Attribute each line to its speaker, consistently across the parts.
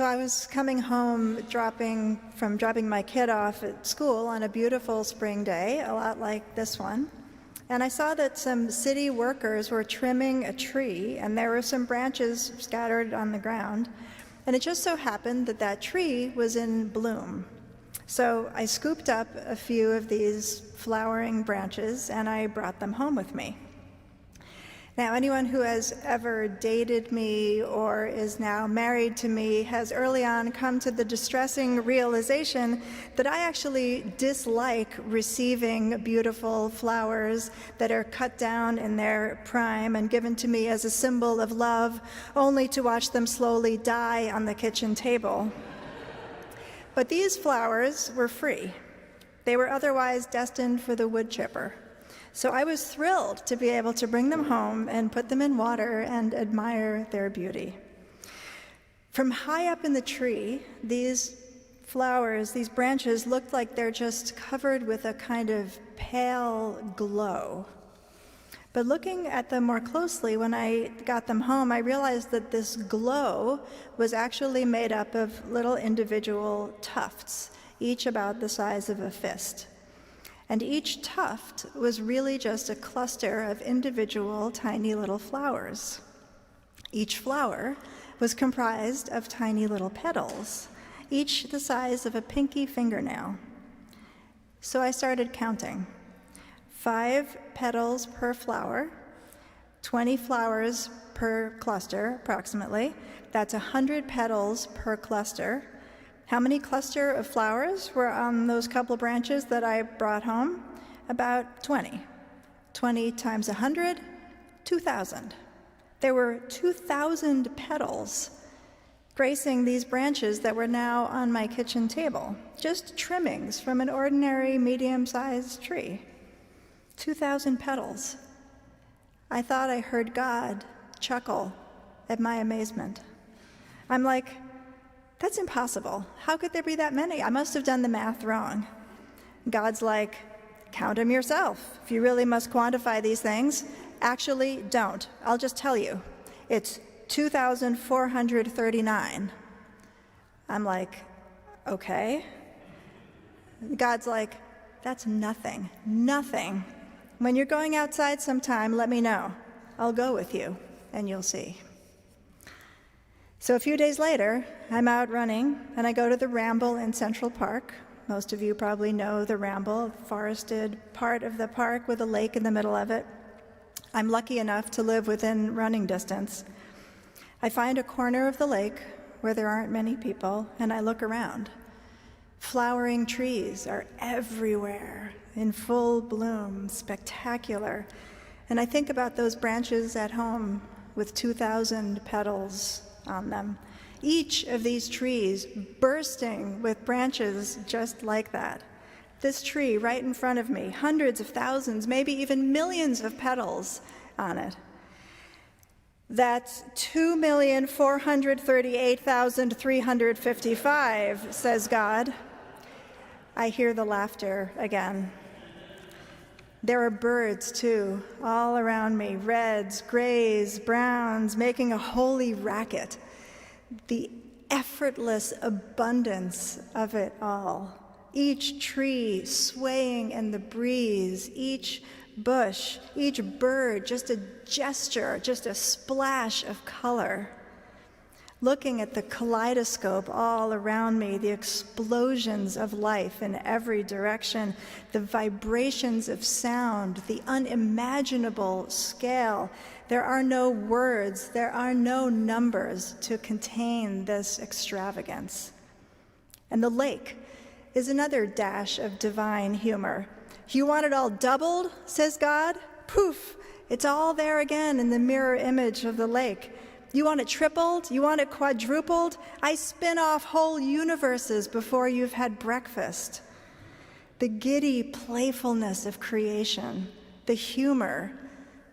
Speaker 1: So I was coming home dropping my kid off at school on a beautiful spring day, a lot like this one. And I saw that some city workers were trimming a tree, and there were some branches scattered on the ground. And it just so happened that that tree was in bloom. So I scooped up a few of these flowering branches, and I brought them home with me. Now, anyone who has ever dated me or is now married to me has early on come to the distressing realization that I actually dislike receiving beautiful flowers that are cut down in their prime and given to me as a symbol of love, only to watch them slowly die on the kitchen table. But these flowers were free. They were otherwise destined for the wood chipper. So I was thrilled to be able to bring them home and put them in water and admire their beauty. From high up in the tree, these flowers, these branches, looked like they're just covered with a kind of pale glow. But looking at them more closely, when I got them home, I realized that this glow was actually made up of little individual tufts, each about the size of a fist. And each tuft was really just a cluster of individual tiny little flowers. Each flower was comprised of tiny little petals, each the size of a pinky fingernail. So I started counting. 5 petals per flower, 20 flowers per cluster, approximately. That's 100 petals per cluster. How many cluster of flowers were on those couple branches that I brought home? About 20. 20 times 100, 2,000. There were 2,000 petals gracing these branches that were now on my kitchen table, just trimmings from an ordinary medium-sized tree. 2,000 petals. I thought I heard God chuckle at my amazement. I'm like, that's impossible. How could there be that many? I must have done the math wrong. God's like, count them yourself. If you really must quantify these things, actually don't. I'll just tell you. It's 2,439. I'm like, okay. God's like, that's nothing. Nothing. When you're going outside sometime, let me know. I'll go with you, and you'll see. So a few days later, I'm out running, and I go to the Ramble in Central Park. Most of you probably know the Ramble, a forested part of the park with a lake in the middle of it. I'm lucky enough to live within running distance. I find a corner of the lake where there aren't many people, and I look around. Flowering trees are everywhere, in full bloom, spectacular. And I think about those branches at home with 2,000 petals on them. Each of these trees bursting with branches just like that. This tree right in front of me, hundreds of thousands, maybe even millions of petals on it. That's 2,438,355, says God. I hear the laughter again. There are birds, too, all around me, reds, grays, browns, making a holy racket. The effortless abundance of it all. Each tree swaying in the breeze, each bush, each bird, just a gesture, just a splash of color. Looking at the kaleidoscope all around me, the explosions of life in every direction, the vibrations of sound, the unimaginable scale. There are no words, there are no numbers to contain this extravagance. And the lake is another dash of divine humor. You want it all doubled, says God? Poof, it's all there again in the mirror image of the lake. You want it tripled? You want it quadrupled? I spin off whole universes before you've had breakfast. The giddy playfulness of creation, the humor.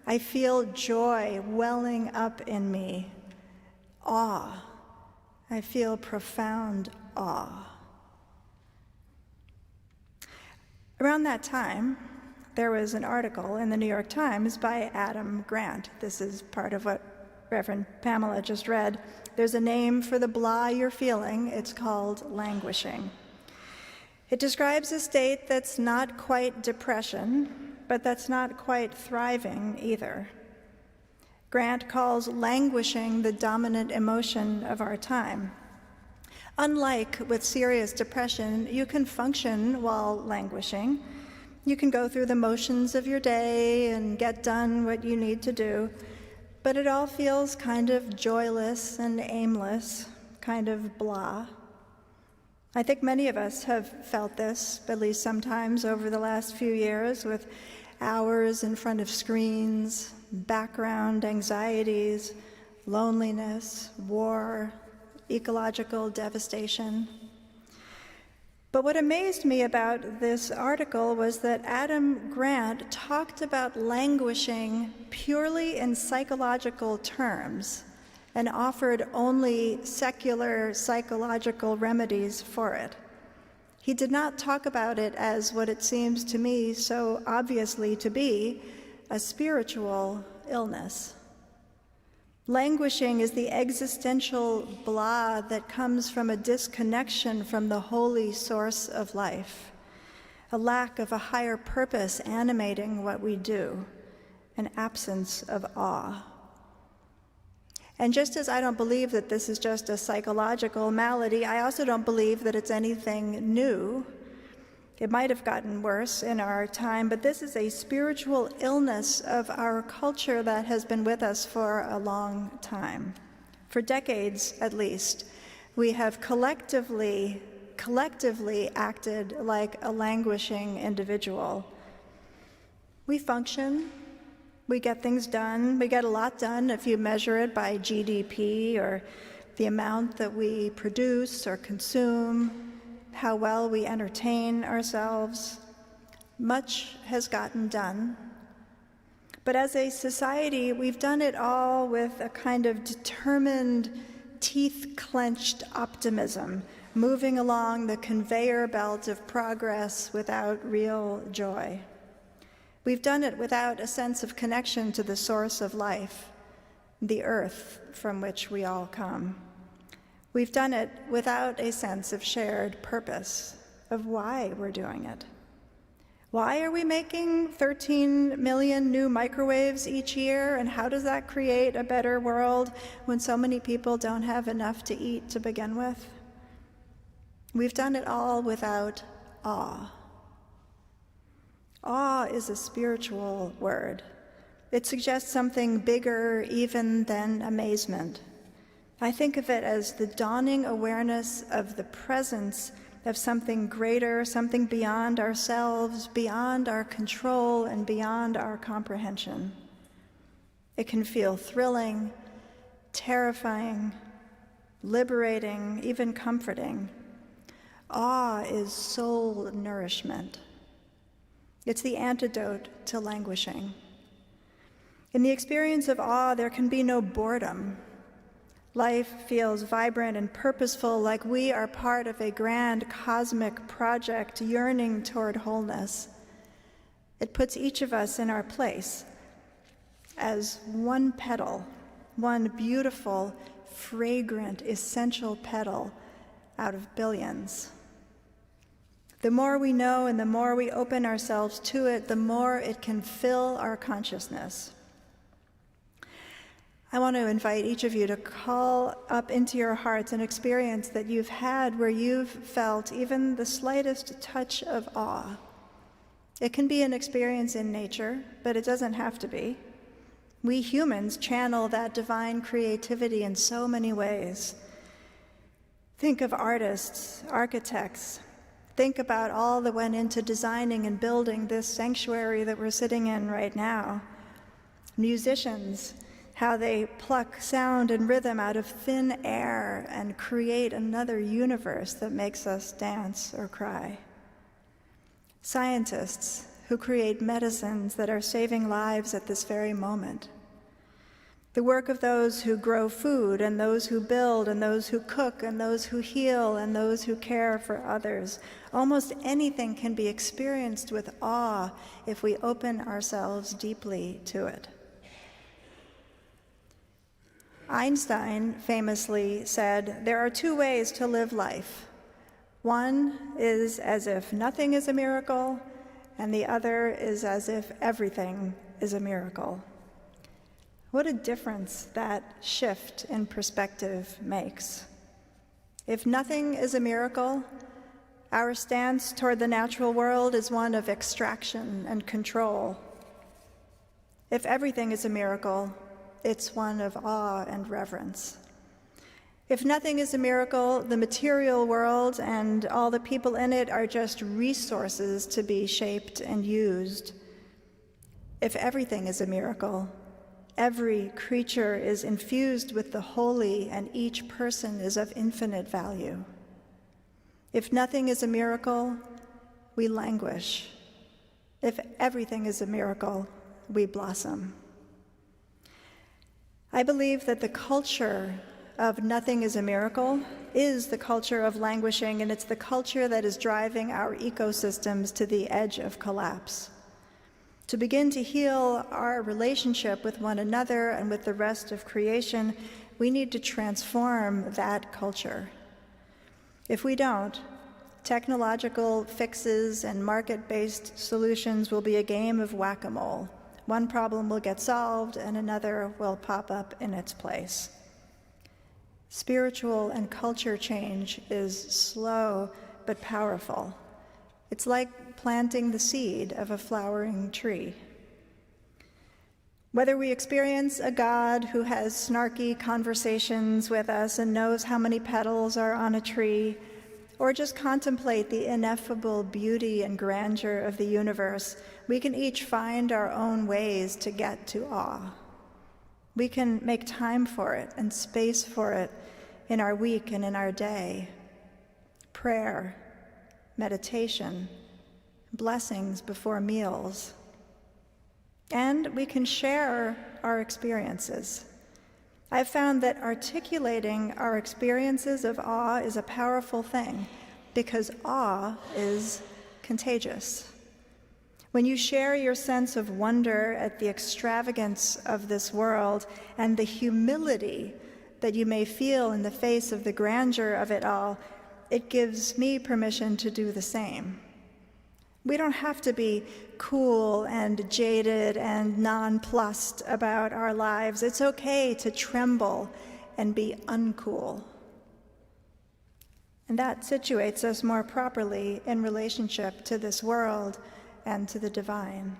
Speaker 1: I feel joy welling up in me. Awe. I feel profound awe. Around that time, there was an article in the New York Times by Adam Grant. This is part of what Reverend Pamela just read. There's a name for the blah you're feeling. It's called languishing. It describes a state that's not quite depression, but that's not quite thriving either. Grant calls languishing the dominant emotion of our time. Unlike with serious depression, you can function while languishing. You can go through the motions of your day and get done what you need to do. But it all feels kind of joyless and aimless, kind of blah. I think many of us have felt this, at least sometimes over the last few years, with hours in front of screens, background anxieties, loneliness, war, ecological devastation. But what amazed me about this article was that Adam Grant talked about languishing purely in psychological terms and offered only secular psychological remedies for it. He did not talk about it as what it seems to me so obviously to be, a spiritual illness. Languishing is the existential blah that comes from a disconnection from the holy source of life, a lack of a higher purpose animating what we do, an absence of awe. And just as I don't believe that this is just a psychological malady, I also don't believe that it's anything new. It might have gotten worse in our time, but this is a spiritual illness of our culture that has been with us for a long time. For decades, at least, we have collectively acted like a languishing individual. We function, we get things done, we get a lot done if you measure it by GDP or the amount that we produce or consume, how well we entertain ourselves. Much has gotten done. But as a society, we've done it all with a kind of determined, teeth-clenched optimism, moving along the conveyor belt of progress without real joy. We've done it without a sense of connection to the source of life, the earth from which we all come. We've done it without a sense of shared purpose, of why we're doing it. Why are we making 13 million new microwaves each year, and how does that create a better world when so many people don't have enough to eat to begin with? We've done it all without awe. Awe is a spiritual word. It suggests something bigger even than amazement. I think of it as the dawning awareness of the presence of something greater, something beyond ourselves, beyond our control, and beyond our comprehension. It can feel thrilling, terrifying, liberating, even comforting. Awe is soul nourishment. It's the antidote to languishing. In the experience of awe, there can be no boredom. Life feels vibrant and purposeful, like we are part of a grand cosmic project yearning toward wholeness. It puts each of us in our place as one petal, one beautiful, fragrant, essential petal out of billions. The more we know and the more we open ourselves to it, the more it can fill our consciousness. I want to invite each of you to call up into your hearts an experience that you've had where you've felt even the slightest touch of awe. It can be an experience in nature, but it doesn't have to be. We humans channel that divine creativity in so many ways. Think of artists, architects. Think about all that went into designing and building this sanctuary that we're sitting in right now. Musicians, how they pluck sound and rhythm out of thin air and create another universe that makes us dance or cry. Scientists who create medicines that are saving lives at this very moment. The work of those who grow food, and those who build, and those who cook, and those who heal, and those who care for others. Almost anything can be experienced with awe if we open ourselves deeply to it. Einstein famously said, "There are two ways to live life. One is as if nothing is a miracle, and the other is as if everything is a miracle." What a difference that shift in perspective makes. If nothing is a miracle, our stance toward the natural world is one of extraction and control. If everything is a miracle, it's one of awe and reverence. If nothing is a miracle, the material world and all the people in it are just resources to be shaped and used. If everything is a miracle, every creature is infused with the holy and each person is of infinite value. If nothing is a miracle, we languish. If everything is a miracle, we blossom. I believe that the culture of nothing is a miracle is the culture of languishing, and it's the culture that is driving our ecosystems to the edge of collapse. To begin to heal our relationship with one another and with the rest of creation, we need to transform that culture. If we don't, technological fixes and market-based solutions will be a game of whack-a-mole. One problem will get solved and another will pop up in its place. Spiritual and culture change is slow but powerful. It's like planting the seed of a flowering tree. Whether we experience a God who has snarky conversations with us and knows how many petals are on a tree, or just contemplate the ineffable beauty and grandeur of the universe, we can each find our own ways to get to awe. We can make time for it and space for it in our week and in our day. Prayer, meditation, blessings before meals. And we can share our experiences. I've found that articulating our experiences of awe is a powerful thing because awe is contagious. When you share your sense of wonder at the extravagance of this world and the humility that you may feel in the face of the grandeur of it all, it gives me permission to do the same. We don't have to be cool and jaded and nonplussed about our lives. It's okay to tremble and be uncool. And that situates us more properly in relationship to this world and to the divine.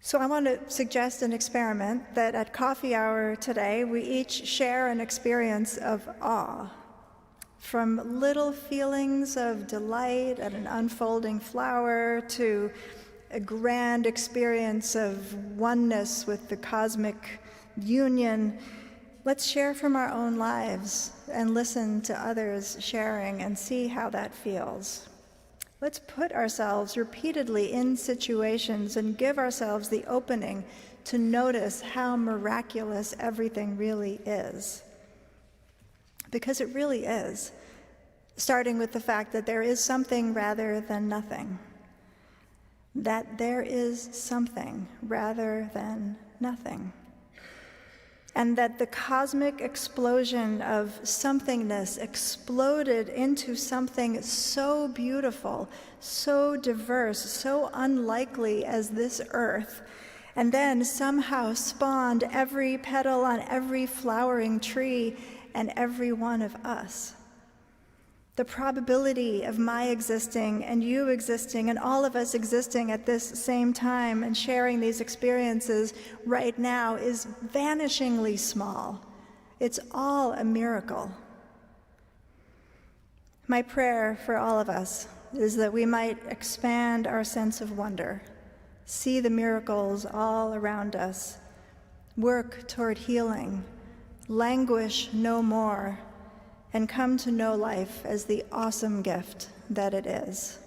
Speaker 1: So I want to suggest an experiment that at coffee hour today, we each share an experience of awe. From little feelings of delight at an unfolding flower to a grand experience of oneness with the cosmic union, let's share from our own lives and listen to others sharing and see how that feels. Let's put ourselves repeatedly in situations and give ourselves the opening to notice how miraculous everything really is. Because it really is, starting with the fact that there is something rather than nothing. That there is something rather than nothing. And that the cosmic explosion of somethingness exploded into something so beautiful, so diverse, so unlikely as this earth, and then somehow spawned every petal on every flowering tree and every one of us. The probability of my existing and you existing and all of us existing at this same time and sharing these experiences right now is vanishingly small. It's all a miracle. My prayer for all of us is that we might expand our sense of wonder, see the miracles all around us, work toward healing, languish no more, and come to know life as the awesome gift that it is.